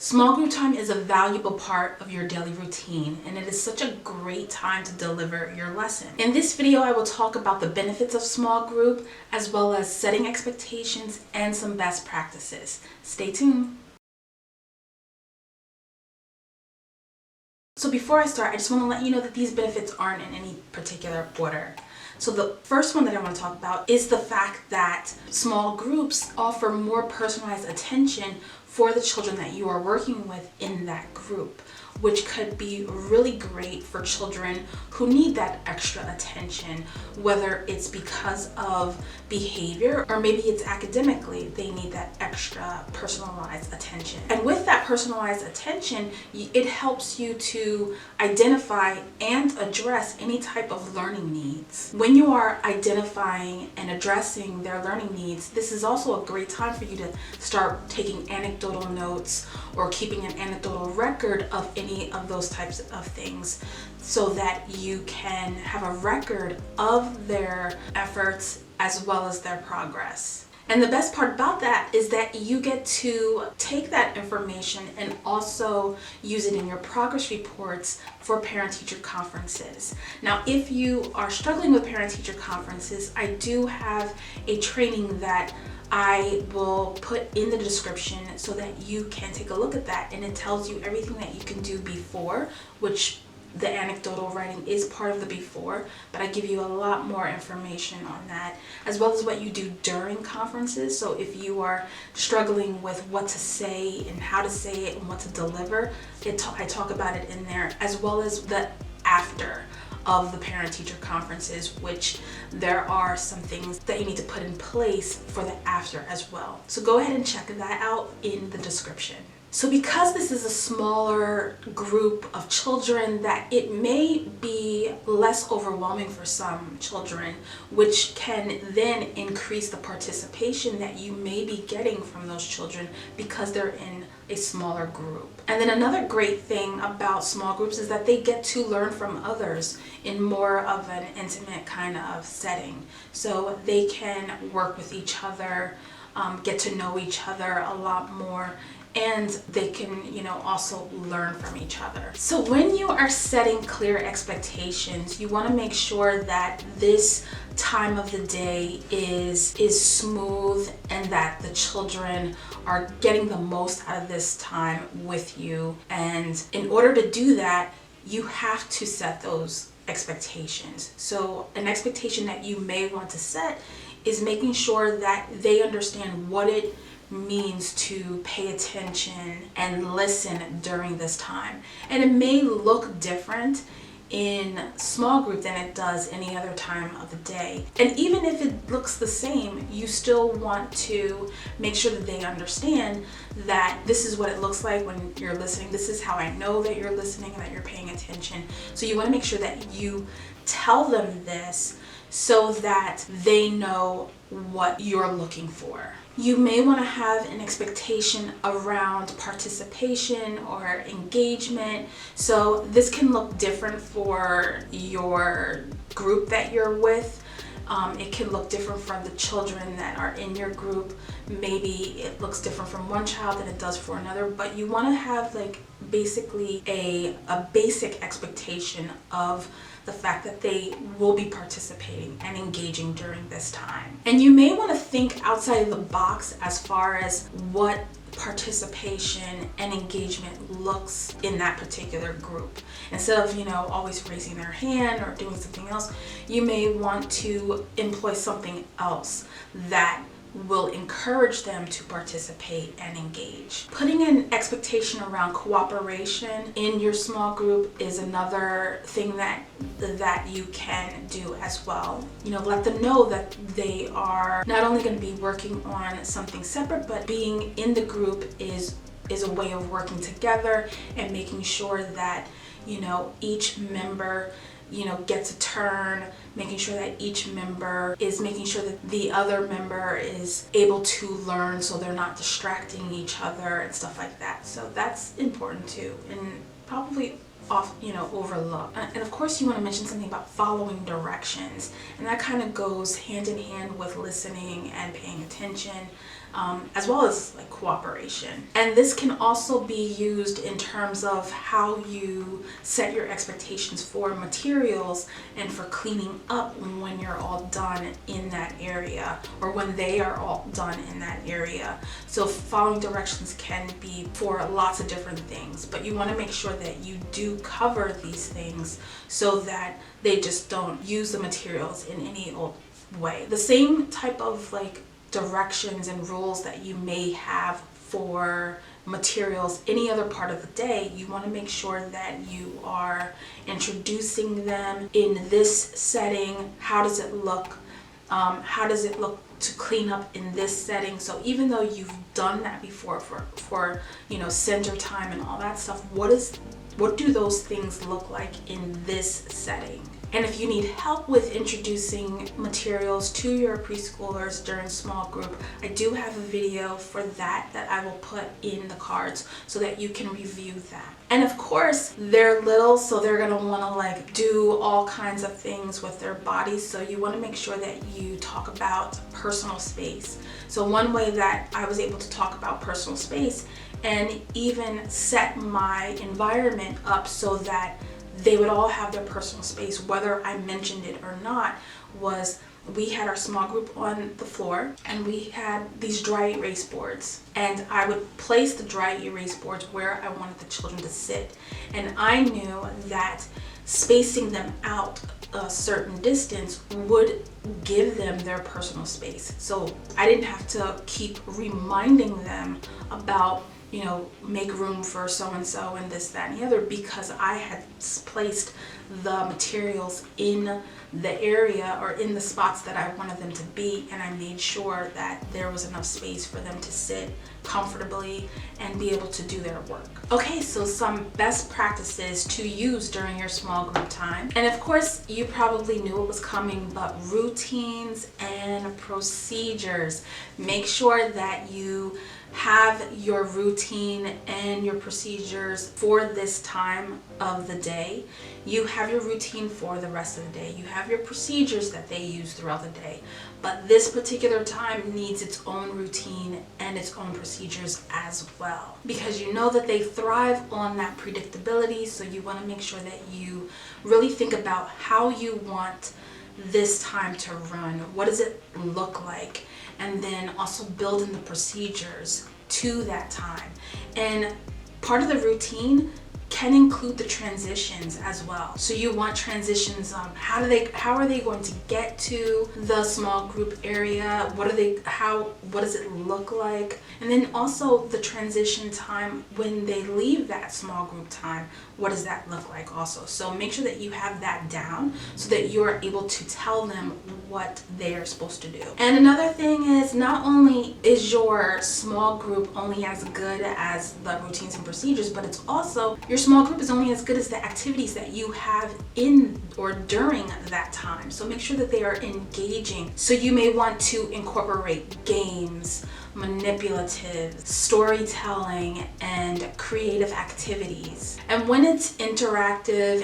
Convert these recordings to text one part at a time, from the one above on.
Small group time is a valuable part of your daily routine, and it is such a great time to deliver your lesson. In this video, I will talk about the benefits of small group, as well as setting expectations and some best practices. Stay tuned. So before I start, I just want to let you know that these benefits aren't in any particular order. So the first one that I want to talk about is the fact that small groups offer more personalized attention for the children that you are working with in that group, which could be really great for children who need that extra attention, whether it's because of behavior or maybe it's academically, they need that extra personalized attention. And with that personalized attention, it helps you to identify and address any type of learning needs. When you are identifying and addressing their learning needs, this is also a great time for you to start taking anecdotal notes or keeping an anecdotal record of any of those types of things, so that you can have a record of their efforts as well as their progress. And the best part about that is that you get to take that information and also use it in your progress reports for parent-teacher conferences. Now, if you are struggling with parent-teacher conferences, I do have a training that I will put in the description so that you can take a look at that, and it tells you everything that you can do before, which the anecdotal writing is part of the before, but I give you a lot more information on that, as well as what you do during conferences. So if you are struggling with what to say and how to say it and what to deliver, I talk about it in there, as well as the after of the parent-teacher conferences, which there are some things that you need to put in place for the after as well. So go ahead and check that out in the description. So because this is a smaller group of children, that it may be less overwhelming for some children, which can then increase the participation that you may be getting from those children because they're in a smaller group. And then another great thing about small groups is that they get to learn from others in more of an intimate kind of setting. So they can work with each other, get to know each other a lot more, and they can, also learn from each other. So when you are setting clear expectations, you want to make sure that this time of the day is smooth and that the children are getting the most out of this time with you. And in order to do that, you have to set those expectations. So an expectation that you may want to set is making sure that they understand what it means to pay attention and listen during this time. And it may look different in small group than it does any other time of the day. And even if it looks the same, you still want to make sure that they understand that this is what it looks like when you're listening. This is how I know that you're listening and that you're paying attention. So you want to make sure that you tell them this so that they know what you're looking for. You may want to have an expectation around participation or engagement. So this can look different for your group that you're with. It can look different from the children that are in your group. Maybe it looks different from one child than it does for another, but you want to have basically a basic expectation of the fact that they will be participating and engaging during this time. And you may want to think outside of the box as far as what participation and engagement looks in that particular group. Instead of, always raising their hand or doing something else, you may want to employ something else that will encourage them to participate and engage. Putting an expectation around cooperation in your small group is another thing that you can do as well. Let them know that they are not only going to be working on something separate, but being in the group is a way of working together and making sure that, each member gets a turn, making sure that each member is making sure that the other member is able to learn so they're not distracting each other and stuff like that. So that's important too, and probably overlooked. And of course you want to mention something about following directions, and that kind of goes hand in hand with listening and paying attention. as well as like cooperation. And this can also be used in terms of how you set your expectations for materials and for cleaning up when you're all done in that area, or when they are all done in that area. So following directions can be for lots of different things, but you want to make sure that you do cover these things so that they just don't use the materials in any old way. The same type of like directions and rules that you may have for materials any other part of the day, you want to make sure that you are introducing them in this setting. How does it look? How does it look to clean up in this setting? So even though you've done that before for you know, center time and all that stuff, what do those things look like in this setting? And if you need help with introducing materials to your preschoolers during small group, I do have a video for that I will put in the cards so that you can review that. And of course, they're little, so they're gonna wanna like do all kinds of things with their bodies. So you wanna make sure that you talk about personal space. So one way that I was able to talk about personal space and even set my environment up so that they would all have their personal space, whether I mentioned it or not, was we had our small group on the floor and we had these dry erase boards, and I would place the dry erase boards where I wanted the children to sit. And I knew that spacing them out a certain distance would give them their personal space. So I didn't have to keep reminding them about, you know, make room for so-and-so and this, that, and the other, because I had placed the materials in the area or in the spots that I wanted them to be, and I made sure that there was enough space for them to sit comfortably and be able to do their work. Okay, so some best practices to use during your small group time. And of course, you probably knew it was coming, but routines and procedures. Make sure that you have your routine and your procedures for this time of the day. You have your routine for the rest of the day. You have your procedures that they use throughout the day. But this particular time needs its own routine and its own procedures as well, because you know that they thrive on that predictability. So you want to make sure that you really think about how you want this time to run. What does it look like? And then also build in the procedures to that time. And part of the routine can include the transitions as well. So you want transitions on how are they going to get to the small group area? What does it look like? And then also the transition time when they leave that small group time, what does that look like also? So make sure that you have that down so that you're able to tell them what they are supposed to do. And another thing is, not only is your small group only as good as the routines and procedures, but it's also, your small group is only as good as the activities that you have in or during that time. So make sure that they are engaging. So you may want to incorporate games, manipulative, storytelling, and creative activities. And when it's interactive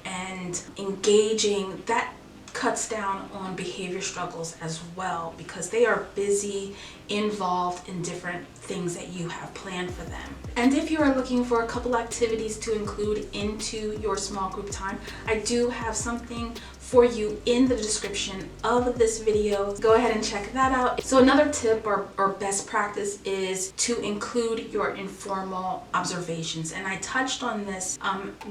and engaging, that cuts down on behavior struggles as well, because they are busy, involved in different things that you have planned for them. And if you are looking for a couple activities to include into your small group time, I do have something for you in the description of this video. Go ahead and check that out. So another tip or best practice is to include your informal observations. And I touched on this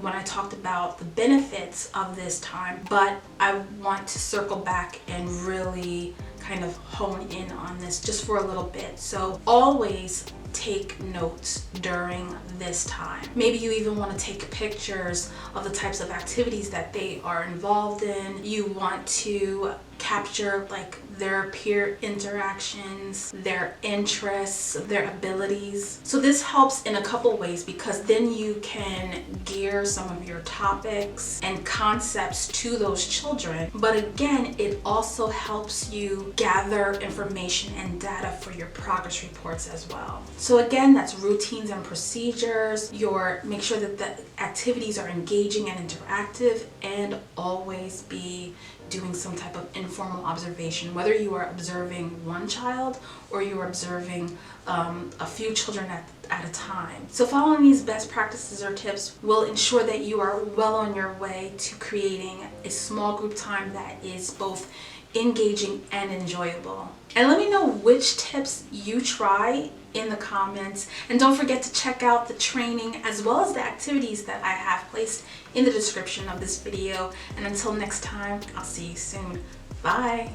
when I talked about the benefits of this time, but I want to circle back and really kind of hone in on this just for a little bit. So always take notes during this time. Maybe you even want to take pictures of the types of activities that they are involved in. You want to capture like their peer interactions, their interests, their abilities. So this helps in a couple ways, because then you can gear some of your topics and concepts to those children. But again, it also helps you gather information and data for your progress reports as well. So again, that's routines and procedures. Make sure that the activities are engaging and interactive, and always be doing some type of informal observation, whether you are observing one child or you are observing a few children at a time. So following these best practices or tips will ensure that you are well on your way to creating a small group time that is both engaging and enjoyable. And let me know which tips you try in the comments, and don't forget to check out the training as well as the activities that I have placed in the description of this video. And until next time, I'll see you soon. Bye.